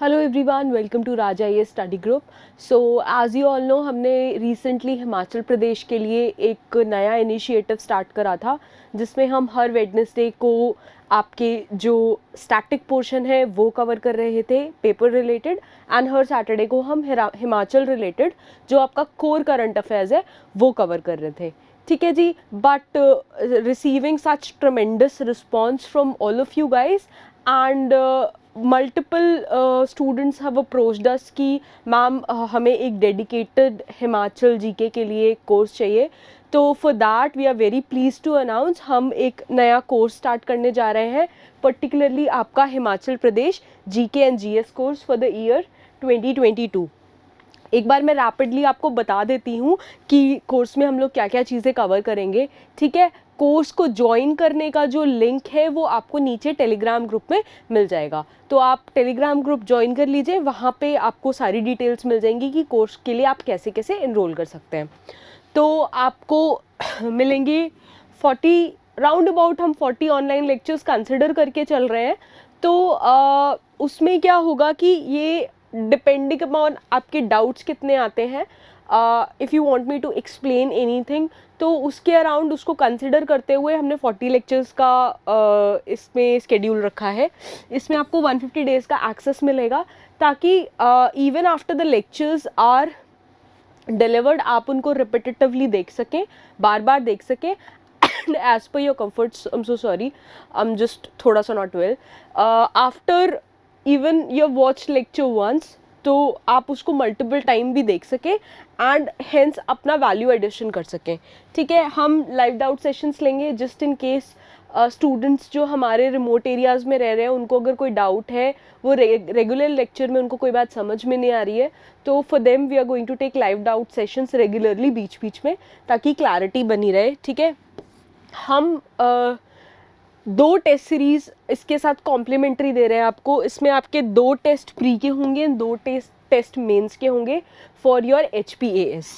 Hello everyone, welcome to Raja ये study group. So as you all know, हमने recently Himachal Pradesh के लिए एक नया इनिशिएटिव स्टार्ट करा था जिसमें हम हर वेडनेसडे को आपके जो स्टैटिक पोर्शन है वो कवर कर रहे थे paper related, and her Saturday को हम हिमाचल रिलेटेड जो आपका कोर करंट अफेयर्स है वो कवर कर रहे थे। ठीक है जी, but receiving such tremendous response from all of you guys and multiple students have approached us कि मैम हमें एक डेडिकेटेड हिमाचल जीके के लिए कोर्स चाहिए। तो for that we are very please to announce हम एक नया कोर्स स्टार्ट करने जा रहे हैं, पर्टिकुलरली आपका Himachal Pradesh GK and GS course for the year 2022। एक बार मैं रैपिडली आपको बता देती हूँ कि कोर्स में हम लोग क्या क्या चीज़ें कवर करेंगे। ठीक है, कोर्स को ज्वाइन करने का जो लिंक है वो आपको नीचे टेलीग्राम ग्रुप में मिल जाएगा, तो आप टेलीग्राम ग्रुप ज्वाइन कर लीजिए, वहाँ पे आपको सारी डिटेल्स मिल जाएंगी कि कोर्स के लिए आप कैसे कैसे इनरोल कर सकते हैं। तो आपको मिलेंगे 40 राउंड अबाउट, हम 40 ऑनलाइन लेक्चर्स कंसिडर करके चल रहे हैं। तो उसमें क्या होगा कि ये डिपेंडिंग अपॉन आपके डाउट्स कितने आते हैं, if you want me to explain anything, तो उसके अराउंड उसको कंसिडर करते हुए हमने 40 लेक्चर्स का इसमें स्केड्यूल रखा है। इसमें आपको 150 डेज़ का एक्सेस मिलेगा ताकि even after the lectures are delivered आप उनको रिपीटेटिवली देख सकें, बार बार देख सकें as per your comforts. I am so sorry, I am just थोड़ा सा not well. After even your watch lecture once, तो आप उसको मल्टीपल टाइम भी देख सकें एंड हेंस अपना वैल्यू एडिशन कर सकें। ठीक है, हम लाइव डाउट सेशंस लेंगे जस्ट इन केस स्टूडेंट्स जो हमारे रिमोट एरियाज़ में रह रहे हैं उनको अगर कोई डाउट है, वो रेगुलर लेक्चर में उनको कोई बात समझ में नहीं आ रही है, तो for them we are going to take live doubt sessions regularly बीच बीच में, ताकि क्लैरिटी बनी रहे। ठीक है, हम 2 टेस्ट सीरीज़ इसके साथ कॉम्प्लीमेंट्री दे रहे हैं आपको। इसमें आपके 2 टेस्ट प्री के होंगे, 2 टेस्ट मेंस के होंगे फॉर योर HPAS।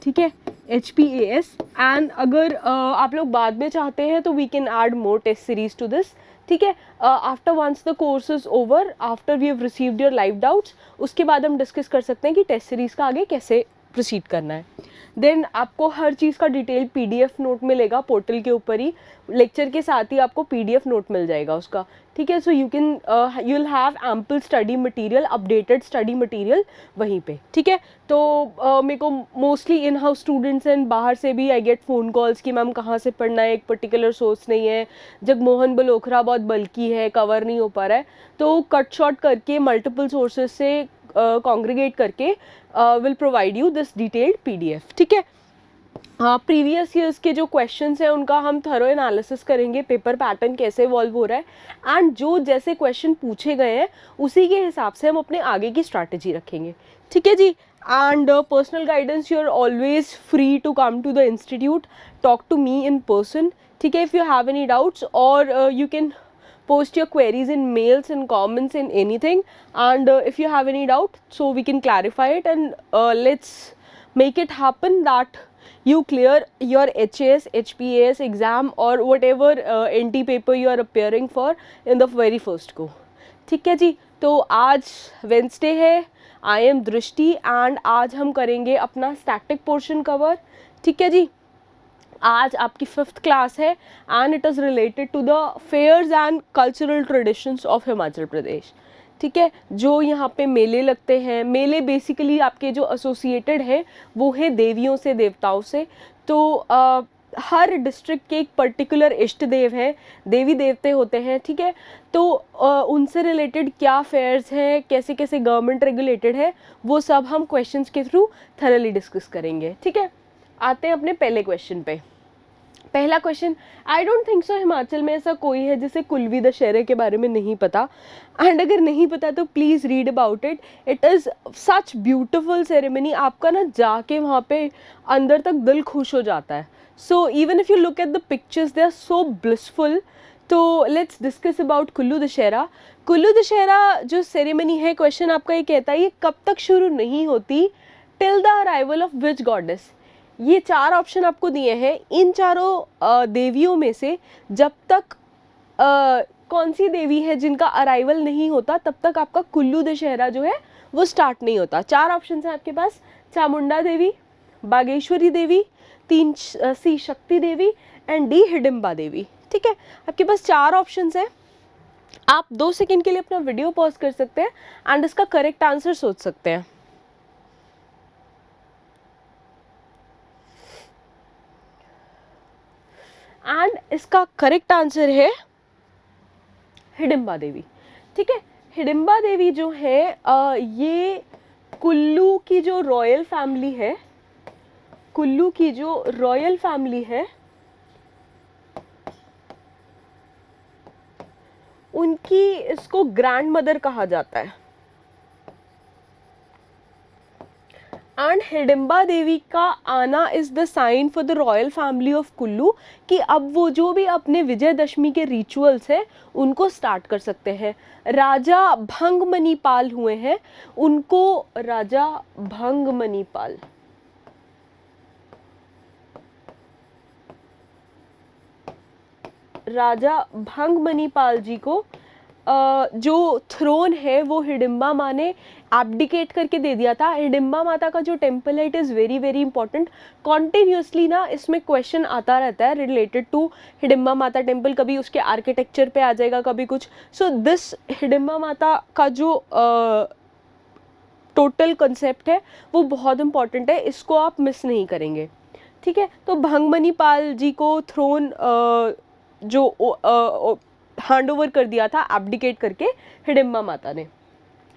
ठीक है, HPAS, एंड अगर आप लोग बाद में चाहते हैं तो we can add more test series to this. ठीक है, after once the course is over, after we have received your live doubts, उसके बाद हम डिस्कस कर सकते हैं कि टेस्ट सीरीज़ का आगे कैसे प्रोसीड करना है। देन आपको हर चीज़ का डिटेल PDF नोट मिलेगा पोर्टल के ऊपर ही, लेक्चर के साथ ही आपको PDF नोट मिल जाएगा उसका। ठीक है, so you will have ample study material, updated study material वहीं पे। ठीक है, तो मेरे को mostly in house students and बाहर से भी आई गेट फ़ोन कॉल्स कि मैम कहाँ से पढ़ना है, एक पर्टिकुलर सोर्स नहीं है, जगमोहन बलोखरा बहुत बल्कि है, कवर नहीं हो पा रहा है, तो कट शॉर्ट करके मल्टीपल सोर्सेज से कॉन्ग्रीगेट करके will provide you this detailed PDF। ठीक है, प्रीवियस ईयर्स के जो क्वेश्चंस हैं उनका हम थरो एनालिसिस करेंगे, पेपर पैटर्न कैसे इवॉल्व हो रहा है, एंड जो जैसे क्वेश्चन पूछे गए हैं उसी के हिसाब से हम अपने आगे की स्ट्रैटेजी रखेंगे। ठीक है जी, and personal guidance, you are always free to come to the institute, talk to me in person. ठीक है, if you have any doubts, और you can post your queries in mails and comments in anything, and if you have any doubt, so we can clarify it, and let's make it happen that you clear your HAS HPAS exam or whatever NT paper you are appearing for in the very first go। ठीक है जी, तो आज Wednesday है, I am दृष्टि, and आज हम करेंगे अपना स्टैटिक पोर्शन कवर। ठीक है जी, आज आपकी 5th क्लास है and it is related to the fairs and cultural traditions of Himachal Pradesh. ठीक है, जो यहाँ पे मेले लगते हैं, मेले बेसिकली आपके जो एसोसिएटेड हैं वो है देवियों से, देवताओं से। तो हर डिस्ट्रिक्ट के एक पर्टिकुलर इष्ट देव हैं, देवी देवते होते हैं। ठीक है, तो उनसे रिलेटेड क्या फेयर्स हैं, कैसे कैसे गवर्नमेंट रेगुलेटेड है, वो सब हम क्वेश्चंस के थ्रू थरली डिस्कस करेंगे। ठीक है, आते हैं अपने पहले क्वेश्चन पे। पहला question, I don't think so Himachal में ऐसा कोई है जिसे कुल्वी दशहरे के बारे में नहीं पता, एंड अगर नहीं पता तो please read about it. It is such beautiful ceremony, आपका ना जाके वहाँ पे अंदर तक दिल खुश हो जाता है। So even if you look at the pictures, they are so blissful. तो let's discuss about Kullu Dussehra. Kullu Dussehra जो सेरेमनी है, क्वेश्चन आपका ये कहता है ये कब तक शुरू नहीं होती, till the arrival of which goddess. ये 4 ऑप्शन आपको दिए हैं, इन चारों देवियों में से जब तक कौन सी देवी है जिनका अराइवल नहीं होता तब तक आपका कुल्लू दशहरा जो है वो स्टार्ट नहीं होता? 4 ऑप्शन है आपके पास, चामुंडा देवी, बागेश्वरी देवी, 3 सी शक्ति देवी एंड डी हिडिंबा देवी। ठीक है, आपके पास 4 ऑप्शन है। आप 2 सेकेंड के लिए अपना वीडियो पॉज कर सकते हैं एंड इसका करेक्ट आंसर सोच सकते हैं। एंड इसका करेक्ट आंसर है हिडिंबा देवी। ठीक है, हिडिंबा देवी जो है ये कुल्लू की जो रॉयल फैमिली है, कुल्लू की जो रॉयल फैमिली है उनकी इसको ग्रैंड मदर कहा जाता है। एंड हिडिंबा देवी का आना is the sign for the royal family of Kullu कि अब वो जो भी अपने विजयदशमी के रिचुअल्स हैं उनको स्टार्ट कर सकते हैं। राजा भंगमणिपाल हुए हैं, उनको राजा भंगमणिपाल, राजा भंगमणिपाल जी को जो थ्रोन है वो हिडिंबा माँ ने एब्डिकेट करके दे दिया था। हिडिंबा माता का जो टेम्पल है it is very very important. Continuously ना इसमें क्वेश्चन आता रहता है रिलेटेड टू हिडिंबा माता टेम्पल, कभी उसके आर्किटेक्चर पे आ जाएगा, कभी कुछ। सो दिस हिडिंबा माता का जो टोटल कंसेप्ट है वो बहुत इंपॉर्टेंट है, इसको आप मिस नहीं करेंगे। ठीक है, तो भंगमणिपाल जी को थ्रोन जो हैंड ओवर कर दिया था एब्डिकेट करके हिडिंबा माता ने।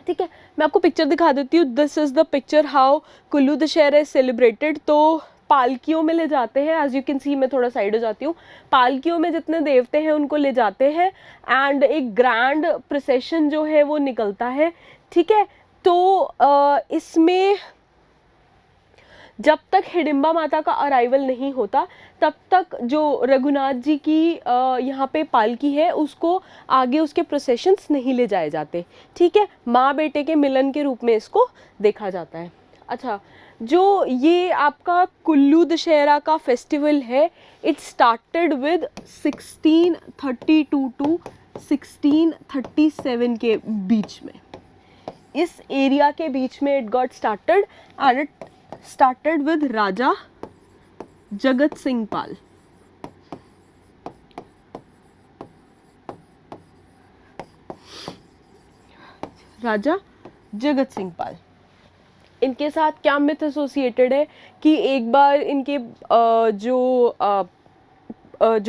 ठीक है, मैं आपको पिक्चर दिखा देती हूँ। This is the picture how Kullu Dussehra is celebrated. तो पालकियों में ले जाते हैं, एज यू कैन सी, मैं थोड़ा साइड हो जाती हूँ। पालकियों में जितने देवते हैं उनको ले जाते हैं एंड एक ग्रैंड प्रोसेशन जो है वो निकलता है। ठीक है, तो इसमें जब तक हिडिंबा माता का अराइवल नहीं होता तब तक जो रघुनाथ जी की यहाँ पे पालकी है उसको आगे उसके प्रोसेशंस नहीं ले जाए जाते। ठीक है, माँ बेटे के मिलन के रूप में इसको देखा जाता है। अच्छा, जो ये आपका कुल्लू दशहरा का फेस्टिवल है इट स्टार्टेड विद 1632 टू 1637 के बीच में, इस एरिया के बीच में it got started and it started with राजा जगत सिंह पाल। राजा जगत सिंह पाल, इनके साथ क्या मिथ एसोसिएटेड है कि एक बार इनके जो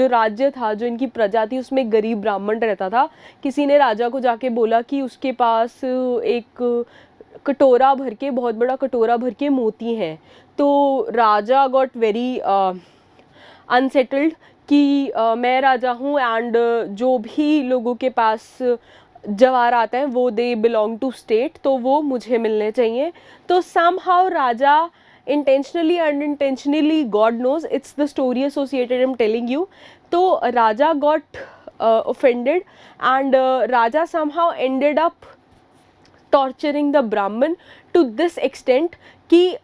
राज्य था, जो इनकी प्रजा थी, उसमें गरीब ब्राह्मण रहता था। किसी ने राजा को जाके बोला कि उसके पास एक कटोरा भर के, बहुत बड़ा कटोरा भर के मोती हैं। तो राजा गॉट वेरी अनसेटल्ड कि मैं राजा हूँ एंड जो भी लोगों के पास जवार आता है वो दे बिलोंग टू स्टेट, तो वो मुझे मिलने चाहिए। तो somehow Raja intentionally unintentionally, God knows, it's the story associated I'm telling you, तो राजा got offended and Raja somehow ended up torturing the ब्राह्मण टू दिस एक्सटेंट कि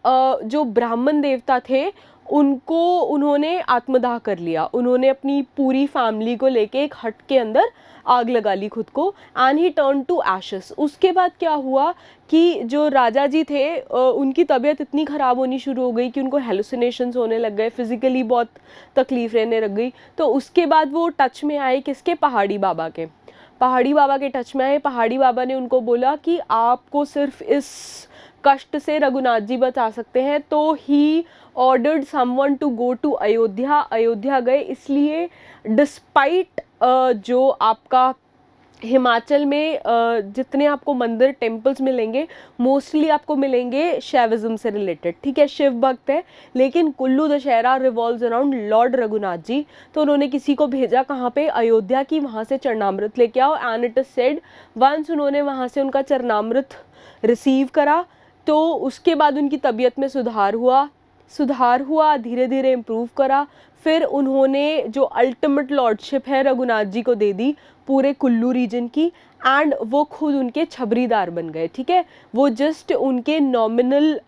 जो ब्राह्मण देवता थे उनको उन्होंने आत्मदाह कर लिया। उन्होंने अपनी पूरी फैमिली को लेके एक हट के अंदर आग लगा ली खुद को and he turn to ashes. उसके बाद क्या हुआ कि जो राजा जी थे उनकी तबीयत इतनी ख़राब होनी शुरू हो गई कि उनको हेलुसिनेशंस होने लग गए, फिज़िकली बहुत तकलीफ़ रहने लग गई। तो उसके बाद वो टच में आए किसके, पहाड़ी बाबा के। पहाड़ी बाबा के टच में आए। पहाड़ी बाबा ने उनको बोला कि आपको सिर्फ इस कष्ट से रघुनाथ जी बचा सकते हैं। तो he ordered someone to go to Ayodhya. Ayodhya गए, इसलिए डिस्पाइट जो आपका हिमाचल में जितने आपको मंदिर टेम्पल्स मिलेंगे मोस्टली आपको मिलेंगे शैविज्म से रिलेटेड। ठीक है, शिव भक्त है, लेकिन Kullu Dussehra revolves around lord Raghunath ji. तो उन्होंने किसी को भेजा कहाँ पे, अयोध्या की, वहाँ से चरणामृत लेके आओ। And it is said once उन्होंने वहाँ से उनका चरणामृत रिसीव करा तो उसके बाद उनकी तबीयत में सुधार हुआ, धीरे धीरे इम्प्रूव करा। फिर उन्होंने जो अल्टीमेट लॉर्डशिप है रघुनाथ जी को दे दी पूरे कुल्लू रीजन की एंड वो खुद उनके छबरीदार बन गए। ठीक है, वो जस्ट उनके नॉमिनल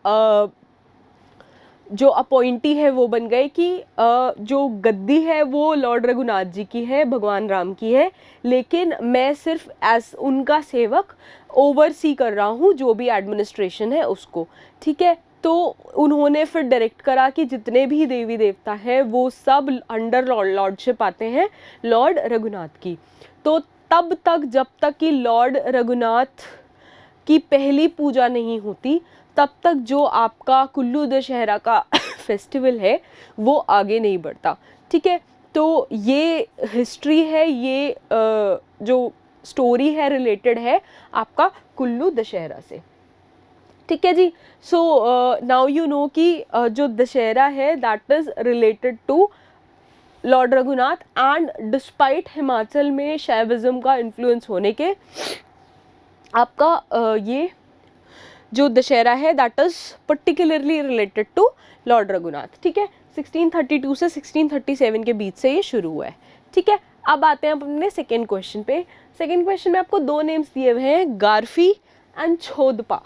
जो अपॉइंटी है वो बन गए कि जो गद्दी है वो लॉर्ड रघुनाथ जी की है, भगवान राम की है, लेकिन मैं सिर्फ एज उनका सेवक ओवरसी कर रहा हूँ जो भी एडमिनिस्ट्रेशन है उसको, ठीक है। तो उन्होंने फिर डायरेक्ट करा कि जितने भी देवी देवता हैं वो सब अंडर लॉर्डशिप आते हैं लॉर्ड रघुनाथ की। तो तब तक, जब तक कि लॉर्ड रघुनाथ की पहली पूजा नहीं होती, तब तक जो आपका कुल्लू दशहरा का फेस्टिवल है वो आगे नहीं बढ़ता, ठीक है। तो ये हिस्ट्री है, ये जो स्टोरी है रिलेटेड है आपका कुल्लू दशहरा से, ठीक है जी। सो नाउ यू नो कि जो दशहरा है that is related to Lord Raghunath, and despite Himachal में शैविज्म का इन्फ्लुएंस होने के आपका ये जो दशहरा है that is particularly related to Lord Raghunath, ठीक है। 1632 से 1637 के बीच से ये शुरू हुआ है, ठीक है। अब आते हैं अपने सेकेंड क्वेश्चन पे। सेकेंड क्वेश्चन में आपको दो नेम्स दिए हुए हैं, Garphi and Chhodpa.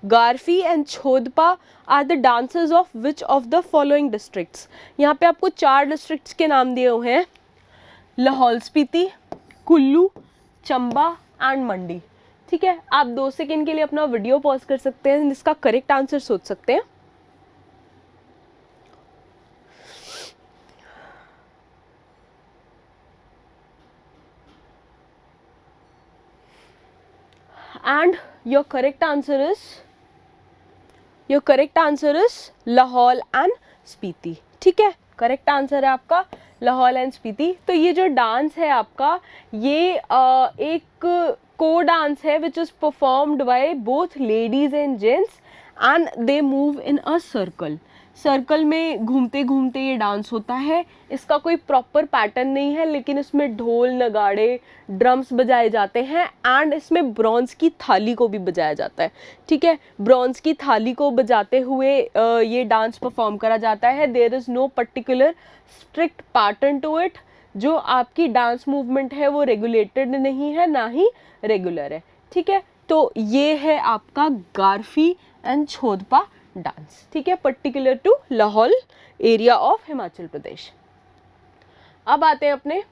Garphi and Chhodpa are the dancers of which of the following districts. यहाँ पे आपको 4 डिस्ट्रिक्ट्स के नाम दिए हुए हैं, लाहौल स्पीति, कुल्लू, चंबा एंड मंडी, ठीक है। आप 2 सेकेंड के लिए अपना वीडियो पॉज कर सकते हैं, इसका करेक्ट आंसर सोच सकते हैं। And your correct answer is Lahaul and Spiti, ठीक है। करेक्ट आंसर है आपका लाहौल एंड स्पीति। तो ये जो डांस है आपका, ये एक को डांस है which is performed by both ladies and gents and they move in a circle. Circle में घूमते घूमते ये डांस होता है। इसका कोई प्रॉपर पैटर्न नहीं है, लेकिन इसमें ढोल, नगाड़े, ड्रम्स बजाए जाते हैं एंड इसमें ब्रॉन्ज की थाली को भी बजाया जाता है, ठीक है। ब्रॉन्ज की थाली को बजाते हुए ये डांस परफॉर्म करा जाता है। There is no particular strict pattern to it. जो आपकी डांस मूवमेंट है वो रेगुलेटेड नहीं है, ना ही रेगुलर है, ठीक है। तो ये है आपका गारफी एंड छोदपा डांस, ठीक है, particular to Lahaul area of Himachal Pradesh. अब आते हैं अपने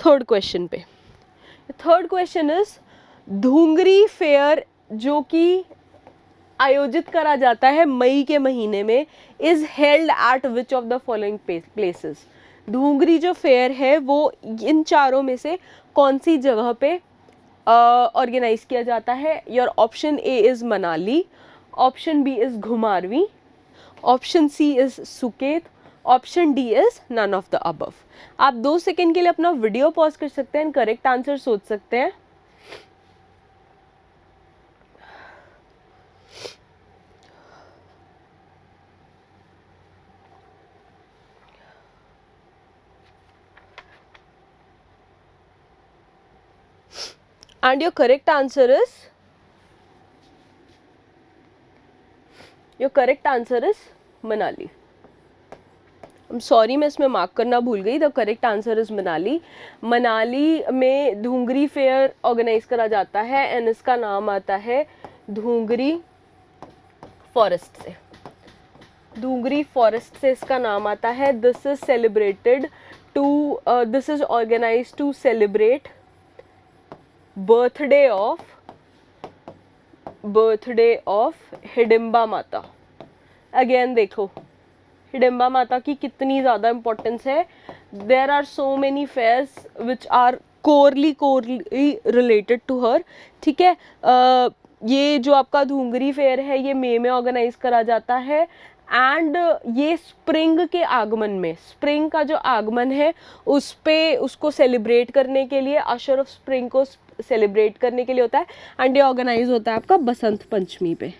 थर्ड क्वेश्चन पे। Third question is Dhungri fair, जो कि आयोजित करा जाता है मई के महीने में, is held at which of the following places. Dhungri जो फेयर है वो इन चारों में से कौन सी जगह पे ऑर्गेनाइज किया जाता है? Your option A is Manali, option B is घुमारवी, option C is Suket, option D is none of the above. आप 2 सेकेंड के लिए अपना वीडियो पॉज कर सकते हैं, करेक्ट आंसर सोच सकते हैं। And your correct answer is Manali. I'm sorry, मैं इसमें मार्क करना भूल गई। The correct answer is Manali. Manali में धूंगरी फेयर ऑर्गेनाइज करा जाता है एंड इसका नाम आता है धूंगरी फॉरेस्ट से। धूंगरी फॉरेस्ट से इसका नाम आता है। This is celebrated to this is organize to celebrate birthday of Hidimba Mata. Again देखो हिडिंबा माता की कितनी ज़्यादा इम्पोर्टेंस है। There are so many fairs which are closely related to her, ठीक है। ये जो आपका धूंगरी फेयर है ये मई में ऑर्गेनाइज करा जाता है एंड ये स्प्रिंग के आगमन में, स्प्रिंग का जो आगमन है उस पे उसको सेलिब्रेट करने के लिए, अशर ऑफ स्प्रिंग को सेलिब्रेट करने के लिए होता है एंड ये ऑर्गेनाइज होता है आपका बसंत पंचमी पे।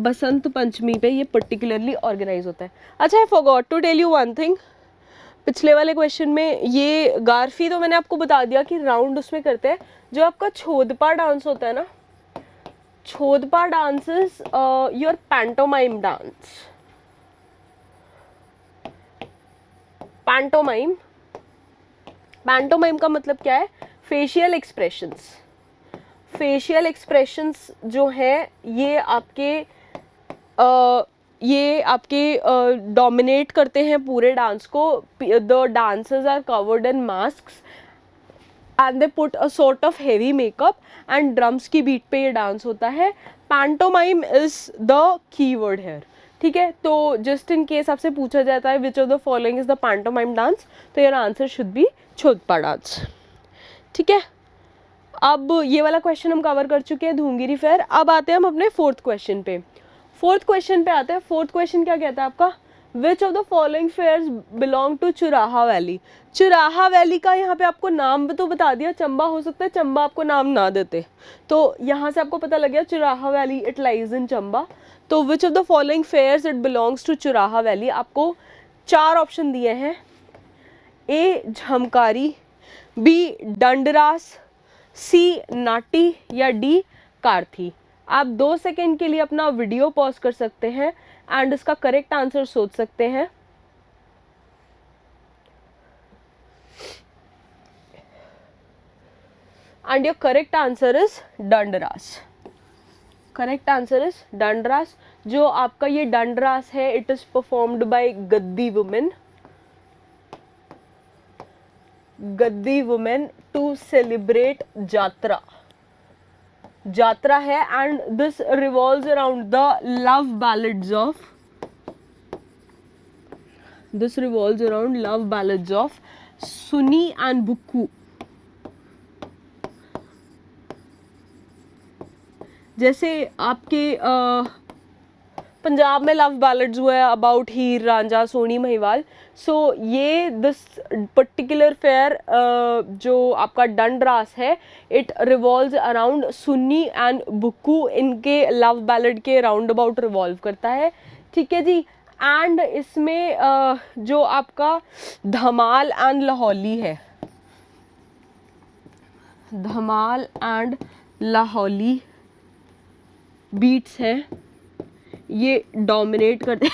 बसंत पंचमी पे ये पर्टिकुलरली ऑर्गेनाइज होता है। अच्छा, I forgot to tell you one thing. पिछले वाले क्वेश्चन में ये गारफी तो मैंने आपको बता दिया कि राउंड उसमें करते हैं। जो आपका छोदपा डांस होता है ना, Chhodpa dance is your pantomime dance. Pantomime का मतलब क्या है? Facial expressions. फेशियल एक्सप्रेशंस जो है ये आपके डोमिनेट करते हैं पूरे डांस को. The dancers are covered in masks and they put a sort of heavy makeup and drums की बीट पे ये डांस होता है. Pantomime is the keyword here. ठीक है, तो जस्ट इन केस आपसे पूछा जाता है which of the following is the pantomime dance, तो your answer should be Chhotpa dance. ठीक है, अब ये वाला क्वेश्चन हम कवर कर चुके हैं, धूमगिरी फेयर. अब आते हैं हम अपने फोर्थ क्वेश्चन पे. फोर्थ क्वेश्चन पे आते हैं. फोर्थ क्वेश्चन क्या कहता है आपका, which of the following fairs belong to Churah valley. Churah valley का यहाँ पे आपको नाम तो बता दिया, चंबा हो सकता है चंबा आपको नाम ना देते, तो यहाँ से आपको पता लग गया Churah valley it lies in Chamba. तो which of the following fairs it belongs to Churah valley. आपको 4 ऑप्शन दिए हैं. ए झमकारी, बी दंडरास, सी नाटी या डी कार्थी. आप 2 सेकेंड के लिए अपना वीडियो पॉज कर सकते हैं एंड इसका करेक्ट आंसर सोच सकते हैं. And your correct answer is Dandras. Correct answer is Dandras. जो आपका ये दंडरास है it is performed by Gaddi women. Gaddi women to celebrate Jatra. Jatra है and this revolves around the love ballads of Sunni and Bukku. जैसे आपके पंजाब में लव बैलेड्स हुए अबाउट हीर रांझा सोनी महिवाल. सो ये दिस पर्टिकुलर फेयर जो आपका दंडरास है it revolves around Sunni and बुक्कू. इनके लव बैलेड के राउंड अबाउट रिवॉल्व करता है. ठीक है जी. एंड इसमें जो आपका धमाल एंड लाहौली है, धमाल एंड लाहौली बीट्स हैं, ये डोमिनेट करती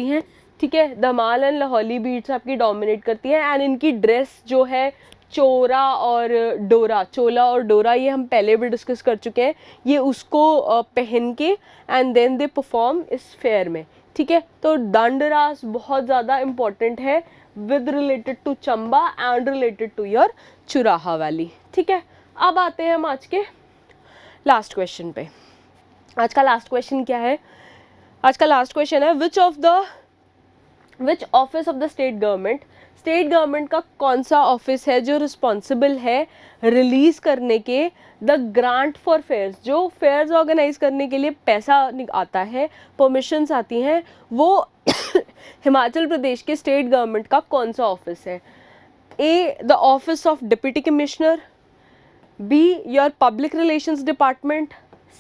हैं. ठीक है, धमाल एंड लाहौली बीट्स आपकी डोमिनेट करती हैं. एंड इनकी ड्रेस जो है चोला और डोरा ये हम पहले भी डिस्कस कर चुके हैं. ये उसको पहन के एंड देन दे परफॉर्म इस फेयर में. ठीक है, तो दंडरास बहुत ज़्यादा इम्पोर्टेंट है with related to Chamba and related to your Churah valley. ठीक है, अब आते हैं हम आज के लास्ट क्वेश्चन पे. आज का लास्ट क्वेश्चन क्या है, आज का लास्ट क्वेश्चन है which office of the state government का कौन सा ऑफिस है जो रिस्पॉन्सिबल है रिलीज करने के द ग्रांट फॉर फेयर्स. जो फेयर्स ऑर्गेनाइज करने के लिए पैसा आता है, परमिशंस आती हैं, वो हिमाचल प्रदेश के स्टेट गवर्नमेंट का कौन सा ऑफिस है. A the office of deputy commissioner, B your public relations department,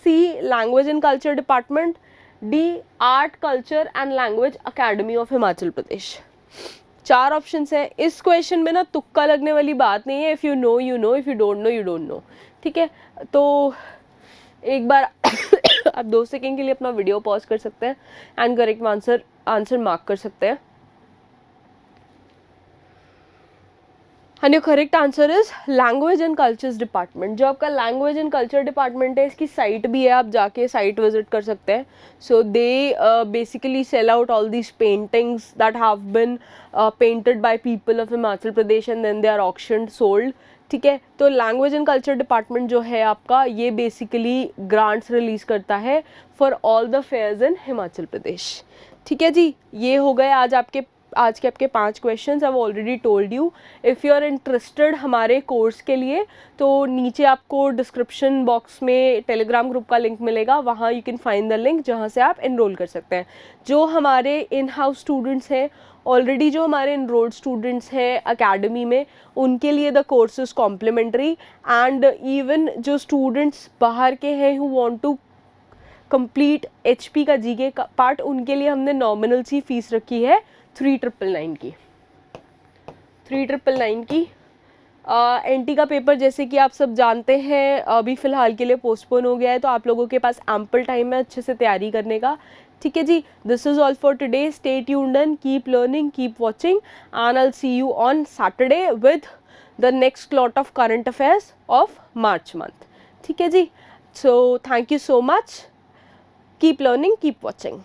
C language and culture department, D art culture and language academy of Himachal Pradesh. 4 options हैं. इस क्वेश्चन में ना तुक्का लगने वाली बात नहीं है. If you know you know, if you don't know you don't know. ठीक है, तो एक बार आप 2 सेकेंड के लिए अपना वीडियो पॉज कर सकते हैं एंड करेक्ट आंसर मार्क कर सकते हैं. And your correct answer is language and cultures department. जो आपका लैंग्वेज एंड कल्चर डिपार्टमेंट है इसकी साइट भी है, आप जाके साइट विजिट कर सकते हैं. So they basically sell out all these paintings that have been painted by people of Himachal Pradesh and then they are auctioned sold. ठीक है, तो लैंग्वेज एंड कल्चर डिपार्टमेंट जो है आपका ये बेसिकली ग्रांट्स रिलीज करता है फॉर ऑल द फेयर्स इन हिमाचल प्रदेश. ठीक है जी, ये हो गए आज के आपके 5 questions. I already told you if you are interested हमारे कोर्स के लिए तो नीचे आपको डिस्क्रिप्शन बॉक्स में टेलीग्राम ग्रुप का लिंक मिलेगा, वहाँ you can find the link जहाँ से आप एनरोल कर सकते हैं. जो हमारे इन हाउस स्टूडेंट्स हैं ऑलरेडी, जो हमारे एनरोल्ड स्टूडेंट्स हैं अकेडमी में, उनके लिए the course is complimentary. And even जो स्टूडेंट्स बाहर के हैं who want to complete HP का GK का पार्ट, उनके लिए हमने नॉमिनल सी फीस रखी है 3999 की. NT का पेपर जैसे कि आप सब जानते हैं अभी फ़िलहाल के लिए पोस्टपोन हो गया है, तो आप लोगों के पास एम्पल टाइम है अच्छे से तैयारी करने का. ठीक है जी, this is all for today. Stay tuned and keep learning, keep watching, and I will see you on Saturday with the next lot of current affairs of March month. ठीक है जी, so thank you so much, keep learning, keep watching.